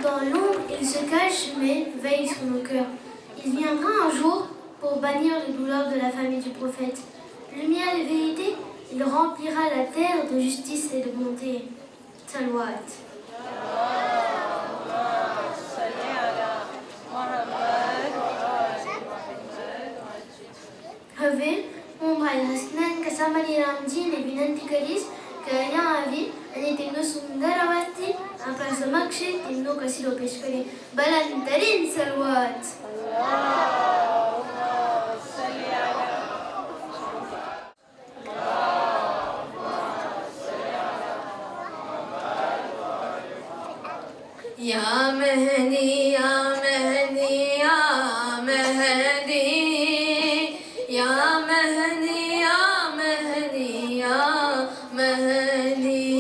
Dans l'ombre, il se cache, mais veille sur nos cœurs. Il viendra un jour pour bannir les douleurs de la famille du prophète. Lumière et vérité, il remplira la terre de justice et de bonté. Salawat. Habe, Mumbai Hasnan Kasamali Ramji Nebinanti Kalis, Kaya Avi, Anitino Sundaravati, Ampasamakshi, Tino Kasilo Peshkari, Balantarin Salawat. Ya Mehdi, Ya Mehdi, Ya Mehdi, Ya Mehdi, Ya Mehdi, Ya Mehdi,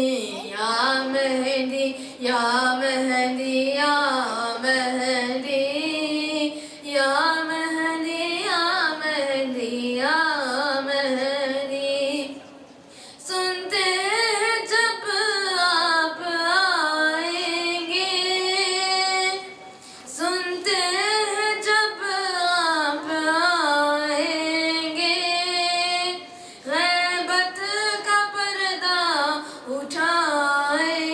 Ya Mehdi, Ya Mehdi, Ya Mehdi, Ya Mehdi, Ya Mehdi, Ya Mehdi. सुनते हैं जब आप आएंगे, सुनते हैं जब आप आएंगे, गैबत का पर्दा उठाएंगे,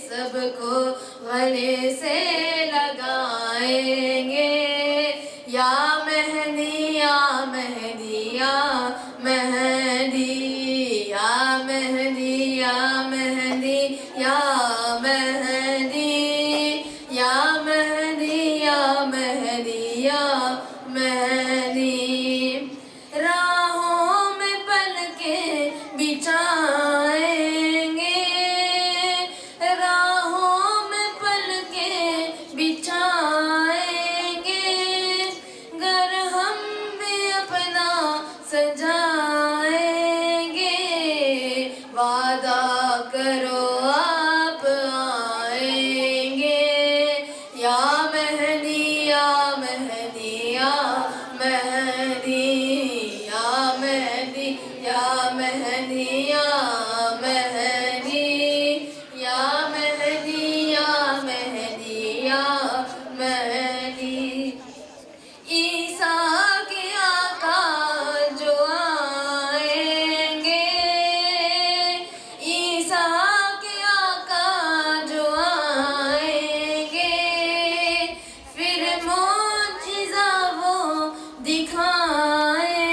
सबको गले से लगाएंगे। या मेहदी, या मेहदी, या मेहदी, या मेहदी, या मेहदी, या मेहदी, या मेहदी, या मेहदी, या मेहदी। राहों में पलके बिछाएंगे, राहों में पलके बिछाएंगे, घर हम भी अपना सजाएंगे, वादा करो आप आएंगे। या मेहदी, या मेहदी, या मेहदी, या मेहदी, या मेहदी, या मेहदी, या मेहदी, या मेहदी, या मेहदी। ईसा के आका जो आएंगे, ईसा के आका जो आएंगे, फिर मौजिज़ा वो दिखाएंगे,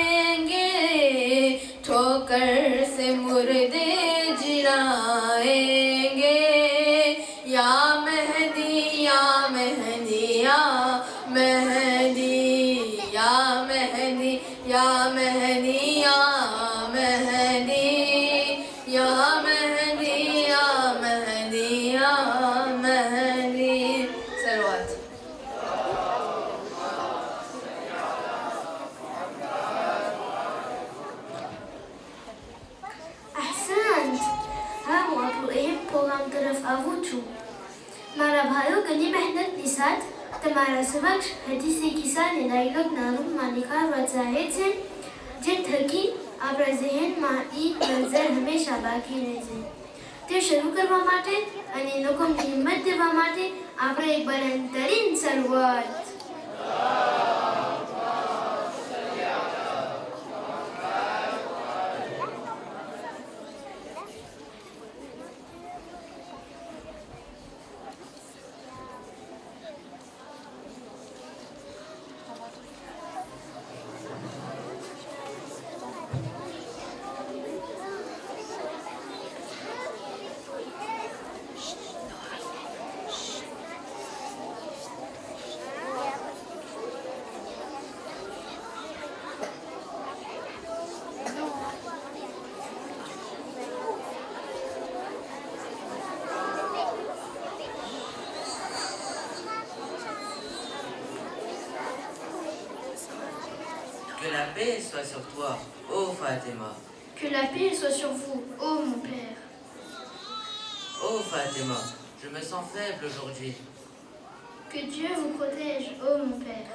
ठोकर से मुर्दे जिलाएंगे। या मेहदी, या मेहदी, या मेहदी, या मेहदी, या मेहदी, या मेहदी, या मेहदी, या मेहदी, या मेहदी। सलवात। Ahsant. हम आपको एक प्रोग्राम तरफ आवूचू. मारा भाइयों गली मेहनत के साथ तुम्हारा समक्ष हदीस किस्सा ने डायलॉग नारूम मालिका वजाहिद से जे थकी आपरा ज़हन માં ઈ મંઝર હંમેશા બાકી રહેશે. તે શરૂ કરવા માટે અને લોકોને હિંમત દેવા માટે આપણે એક બળંતરીન શરૂઆત. Que la paix soit sur toi, ô Fatima. Que la paix soit sur vous, ô mon Père. Ô Fatima, je me sens faible aujourd'hui. Que Dieu vous protège, ô mon Père.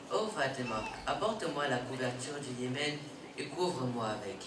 Ô Fatima, apporte-moi la couverture du Yémen et couvre-moi avec.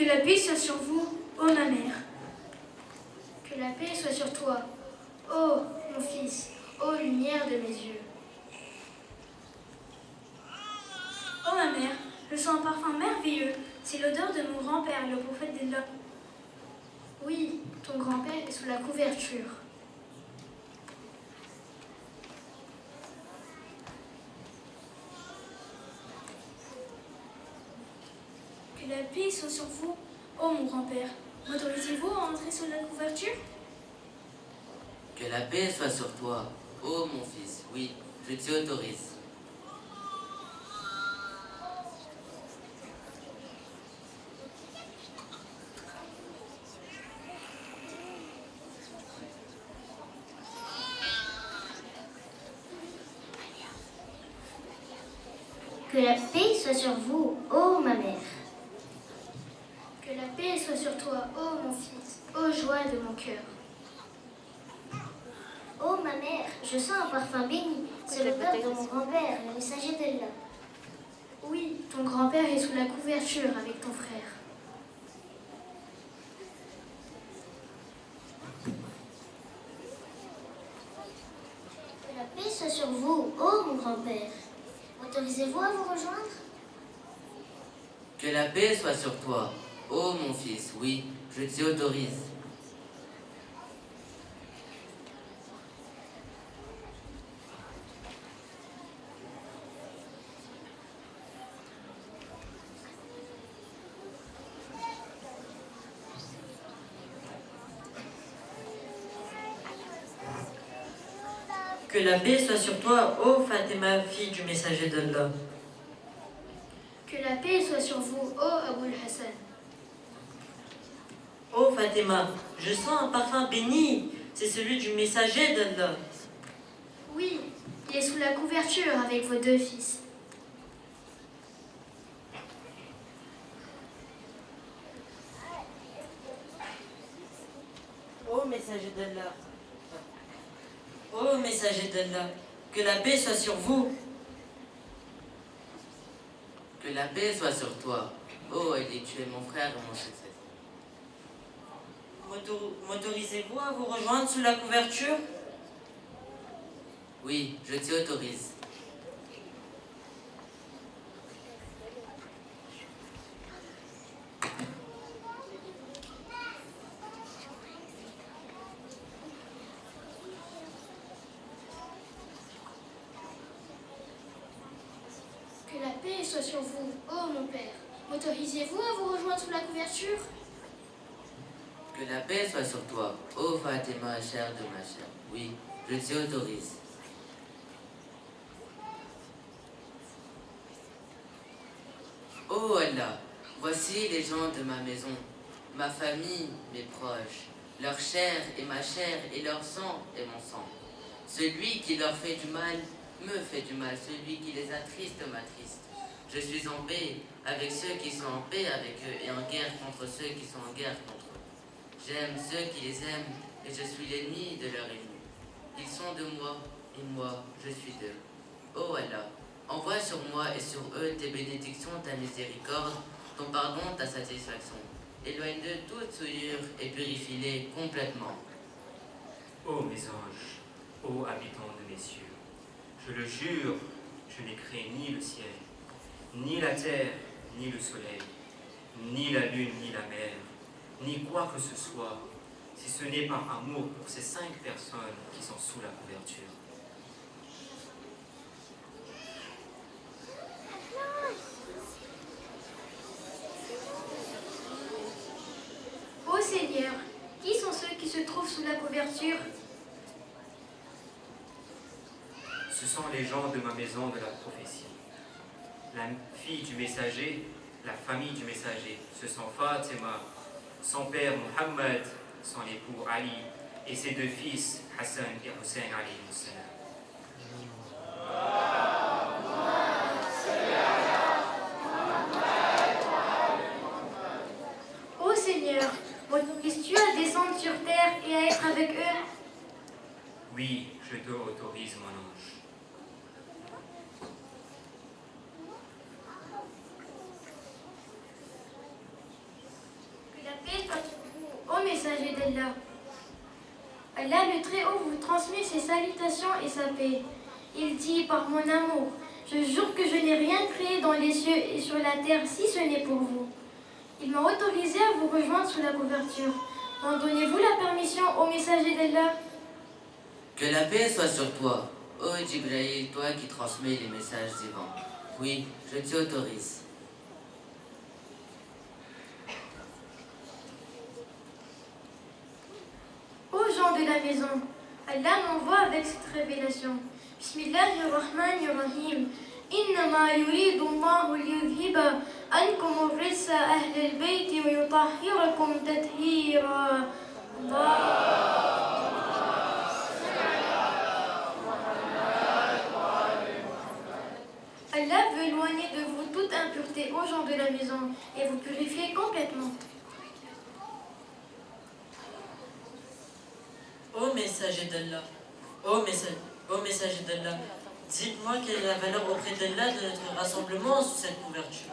la paix soit sur vous, ô ma mère. Que la paix soit sur toi, ô mon fils, ô lumière de mes yeux. Ô ma mère, je sens un parfum merveilleux. C'est l'odeur de mon grand-père, le prophète d'Allah. Oui, ton grand-père est sous la couverture. Que la paix soit sur vous, ô mon grand-père. M'autorisez-vous à entrer sous la couverture? Que la paix soit sur toi, ô mon fils. Oui, je t'y autorise. Que la paix soit sur vous, ô ma mère. Que la paix soit sur toi, ô mon fils, ô joie de mon cœur. Oh ma mère, je sens un parfum béni. C'est l'odeur de mon grand-père, le messager d'Allah. Oui, ton grand-père est sous la couverture avec ton frère. Que la paix soit sur vous, ô mon grand-père. Autorisez-vous à vous rejoindre? Que la paix soit sur toi, ô mon fils. Oui, je t'y autorise. Que la paix soit sur toi, ô Fatima, fille du messager d'Allah. Que la paix soit sur vous, ô Aboul Hassan. Ô Fatima, je sens un parfum béni. C'est celui du messager d'Allah. Oui, il est sous la couverture avec vos deux fils. Ô messager d'Allah. Ô messager d'Allah, que la paix soit sur vous. Que la paix soit sur toi, ô Ali, tu es mon frère et mon successeur. M'autorisez-vous à vous rejoindre sous la couverture? Oui, je t'y autorise. Que la paix soit sur vous, ô mon père. M'autorisez-vous à vous rejoindre sous la couverture? Que la paix soit sur toi, ô Fatima, chère de ma chair. Oui, je t'y autorise. Oh Allah, voici les gens de ma maison, ma famille, mes proches, leur chair et ma chair et leur sang et mon sang. Celui qui leur fait du mal me fait du mal, celui qui les attriste m'attriste. Je suis en paix avec ceux qui sont en paix avec eux et en guerre contre ceux qui sont en guerre contre eux. J'aime ceux qui les aiment et je suis l'ennemi de leur ennemi. Ils sont de moi et moi je suis d'eux. Oh Allah, envoie sur moi et sur eux tes bénédictions, ta miséricorde, ton pardon, ta satisfaction. Éloigne de toute souillure et purifie-les complètement. Ô mes anges, ô habitants de mes cieux, je le jure, je n'ai créé ni le ciel, ni la terre, ni le soleil, ni la lune, ni la mer, ni quoi que ce soit, si ce n'est par amour pour ces 5 personnes qui sont sous la couverture. Ô Seigneur, qui sont ceux qui se trouvent sous la couverture? Ce sont les gens de ma maison de la prophétie. La fille du messager, la famille du messager, ce sont Fatima, son père Muhammad, son époux Ali, et ses 2 fils, Hassan et Hussein alayhi salam. Ô Seigneur, m'autorises-tu à descendre sur terre et à être avec eux? Oui, je te autorise, mon ange. d'Allah. Allah le Très-Haut vous transmet ses salutations et sa paix. Il dit par mon amour, je jure que je n'ai rien créé dans les cieux et sur la terre si ce n'est pour vous. Il m'a autorisé à vous rejoindre sous la couverture. M'en donnez-vous la permission au messager d'Allah? Que la paix soit sur toi, ô Jibril, toi qui transmets les messages divins. Oui, je t'y autorise. Ô gens de la maison, Allah m'envoie avec cette révélation. Bismillahirrahmanirrahim. إنما يريد الله ليذهب عنكم الرجس أهل البيت ويطهركم تطهيرا. Allah veut éloigner de vous toute impureté aux gens de la maison et vous purifier complètement. Ô messager d'Allah, ô messager d'Allah, dites-moi quelle est la valeur auprès d'Allah de notre rassemblement sous cette couverture.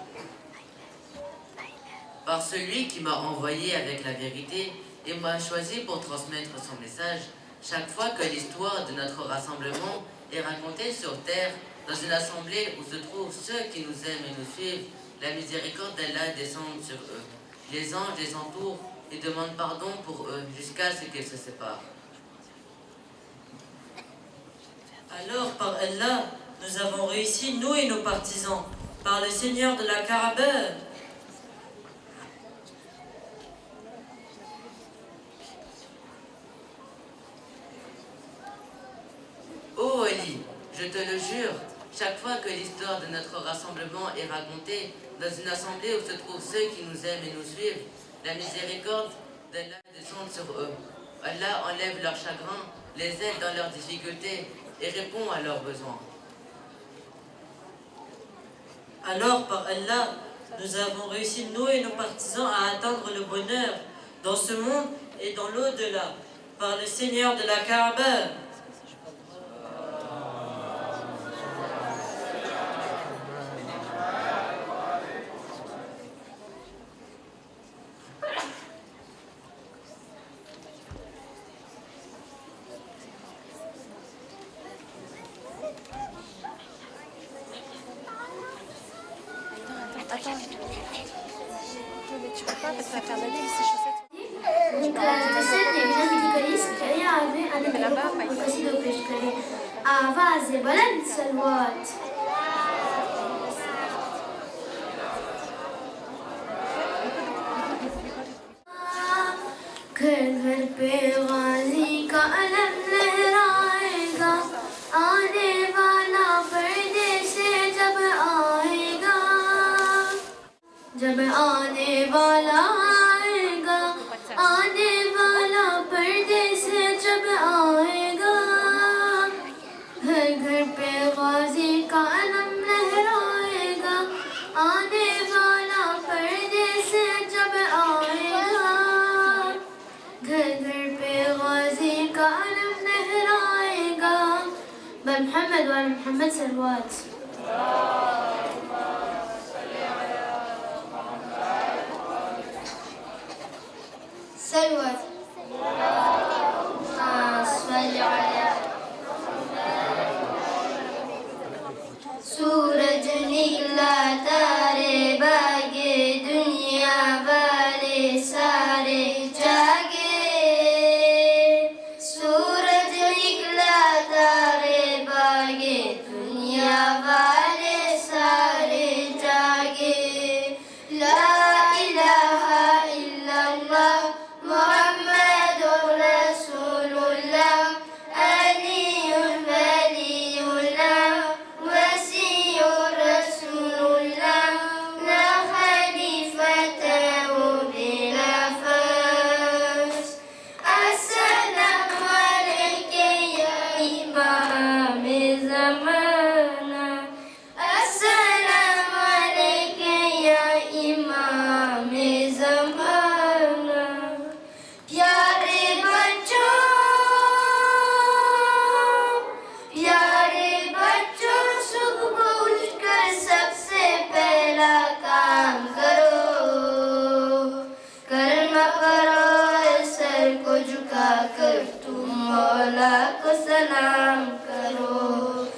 Par celui qui m'a envoyé avec la vérité et m'a choisi pour transmettre son message, chaque fois que l'histoire de notre rassemblement est racontée sur terre, dans une assemblée où se trouvent ceux qui nous aiment et nous suivent, la miséricorde d'Allah descend sur eux. Les anges les entourent et demandent pardon pour eux jusqu'à ce qu'ils se séparent. Alors, par Allah, nous avons réussi, nous et nos partisans, par le Seigneur de la Kaaba. Ô Ali, je te le jure, chaque fois que l'histoire de notre rassemblement est racontée dans une assemblée où se trouvent ceux qui nous aiment et nous suivent, la miséricorde d'Allah descend sur eux. Allah enlève leurs chagrins, les aide dans leurs difficultés et répond à leurs besoins. Alors, par Allah, nous avons réussi, nous et nos partisans, à atteindre le bonheur dans ce monde et dans l'au-delà, par le Seigneur de la Kaaba. आवाज़ बुलंद सलवात घर घर पे गाजी का अलम लहराएगा आने वाला पर्दे से जब आएगा जब आने वाला आएगा आने वाला पर्दे से जब आएगा घर घर पे गाजी का अलम लहराएगा आने वाला पर्दे से जब आएगा घर घर पे गाजी का अलम लहराएगा बमहमद वाल मोहम्मद सलवात सलवात सूरज निकला तारे बागे दुनिया वाले सारे जागे सूरज निकला तारे बागे दुनिया वाले सारे जागे ला इलाहा इल्लल्लाह मुहम्मदुर रसूलुल्लाह अलीयुल वलीयुल्लाह वसीयुर रसूलुल्लाह ला खलीफता बिला फस अस्सलामु अलैका या इमाम ज़माना अस्सलामु अलैका या इमाम ज़माना प्यारे बच्चों सुबह उठकर सबसे पहला काम करो कर्म करो सर को मौला को सलाम करो।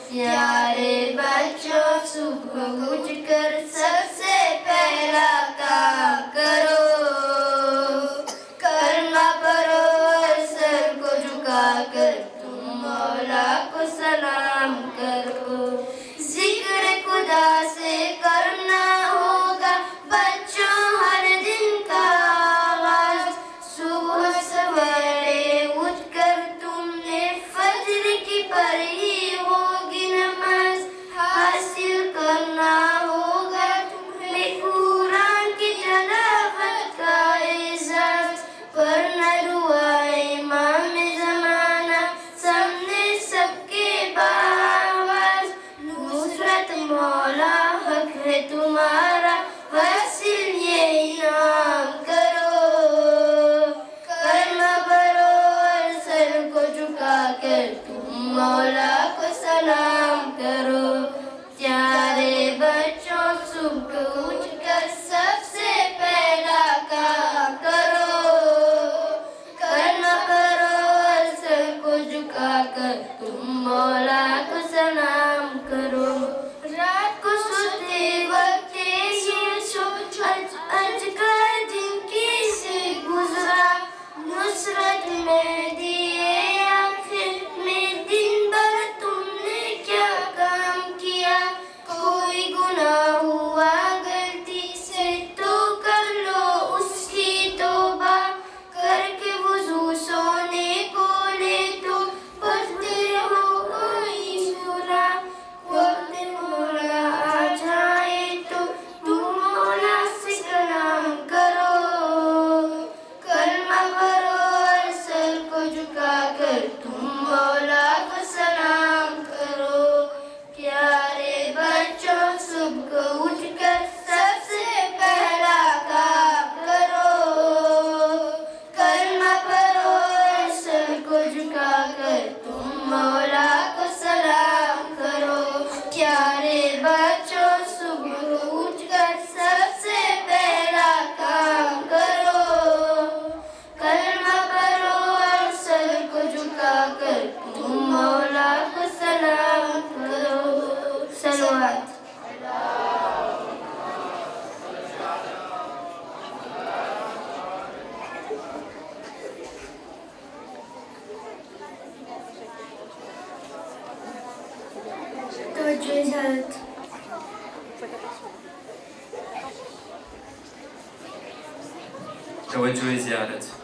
प्यारे बच्चों सुबह उठकर सबसे पहला काम करो, कलमा पढ़ो और सर को झुकाकर तुम मौला को सलाम करो। जिक्र खुदा से करना होगा बच्चों हर दिन का आगाज। सुबह सवेरे उठकर तुमने फज्र की पढ़ी होगी नमाज। हासिल करना होगा तुम्हें कुरान की तिलावत का एजाज। पढ़ना दुआए इमाम ज़माना सामने सबके बाआवाज़। नुसरत मौला हक है तुम्हारा हासिल ये इनाम करो। कलमा पढ़ो और सर को झुकाकर तुम मौला को सलाम करो। प्यारे बच्चों सुबह उठकर सबसे पहला काम करो, कलमा पढ़ो और सर को झुकाकर तुम मौला को सलाम करो। रात को सोते वक्त ये सोच आज का दिन कैसे गुजरा। नुसरत में दिए आखिर में दिन भर तुमने क्या काम किया। कोई गुनाह हुआ गलती से तो कर लो उसकी तौबा। करके वुज़ू सोने को ले तो पढ़ते हो कोई सूरा। वक्त मौला आ जाए तो तुम मौला से कलाम करो। कलमा पढ़ो और सर को झुकाकर तुम मौला को सलाम करो। प्यारे बच्चों सुबह उठकर सबसे पहला काम करो, कलमा पढ़ो और सर को झुकाकर तुम मौला को सलाम करो। प्यारे बच्चों सुबह उठकर सबसे पहला काम करो, कलमा पढ़ो और सर को झुकाकर तुम मौला को सलाम करो। सलवात। तवज्जो इजाज़त। توجه زيادة